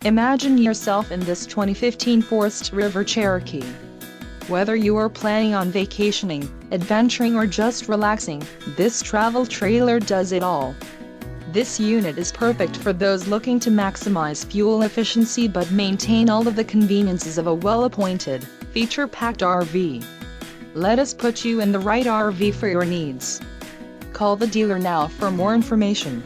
Imagine yourself in this 2015 Forest River Cherokee. Whether you are planning on vacationing, adventuring or just relaxing, this travel trailer does it all. This unit is perfect for those looking to maximize fuel efficiency but maintain all of the conveniences of a well-appointed, feature-packed RV. Let us put you in the right RV for your needs. Call the dealer now for more information.